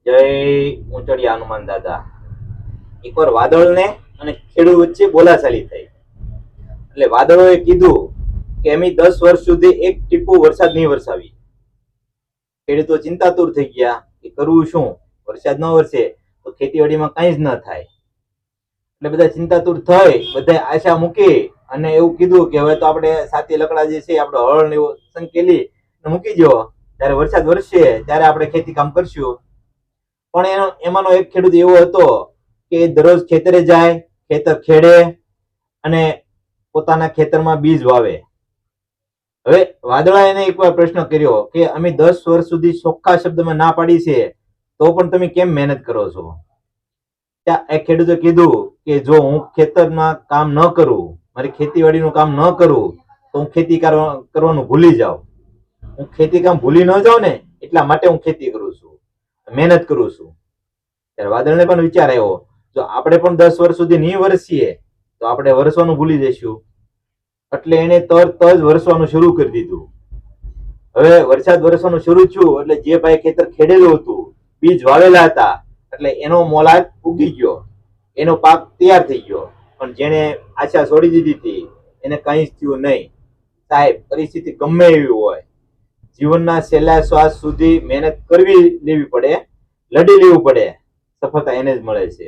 જય ઊંચડિયા હનુમાન દાદા. એકવાર વાદળ ને અને ખેડૂત વચ્ચે બોલાચાલી થઈ. એટલે વાદળોએ કીધું કે અમે 10 વર્ષ સુધી એક ટીપું વરસાદ નહીં વરસાવી. ખેડૂતો ચિંતાતુર થઈ ગયા કે કરવું શું, વરસાદ ન વરસે તો ખેતીવાડીમાં કઈ જ ન થાય. એટલે બધા ચિંતાતુર થઈ, બધા આશા મૂકી અને એવું કીધું કે હવે તો આપણે સાથી લકડા જે છે આપણે હળ ને એવું સંકેલી મૂકી દો, ત્યારે વરસાદ વરસશે ત્યારે આપણે ખેતી કામ કરશું. પણ એમાંનો એક ખેડૂત એવો હતો કે દરરોજ ખેતરે જાય, ખેતર ખેડે અને પોતાના ખેતરમાં બીજ વાવે. હવે વાદળા એને એકવાર પ્રશ્ન કર્યો કે અમે 10 વર્ષ સુધી ચોખ્ખા શબ્દમાં ના પાડી છે તો પણ તમે કેમ મહેનત કરો છો? ત્યાં એક ખેડૂતે કીધું કે જો હું ખેતરમાં કામ ન કરું, મારી ખેતીવાડીનું કામ ન કરું તો હું ખેતી કરવાનું ભૂલી જાઉં. હું ખેતી કામ ભૂલી ન જાઉં ને એટલા માટે હું ખેતી કરું છું, મહેનત કરું છું. ત્યારે વાદળને પણ વિચાર આવ્યો, જો આપણે પણ 10 વર્ષ સુધી નહીં વરસીએ તો આપણે વરસવાનું ભૂલી જઈશું. એટલે એને તરત જ વરસવાનું શરૂ કરી દીધું. હવે વરસાદ વરસવાનું શરૂ થયું એટલે જે ભાઈ ખેતર ખેડેલું હતું, બીજ વાવેલા હતા, એટલે એનો મોલાદ ઉગી ગયો, એનો પાક તૈયાર થઈ ગયો. પણ જેને આશા છોડી દીધી હતી એને કઈ જ થયું નહીં. સાહેબ, પરિસ્થિતિ ગમે એવી હોય, જીવનના છેલ્લા શ્વાસ સુધી મહેનત કરવી લેવી પડે, લડી લેવું પડે, સફળતા એને જ મળે છે.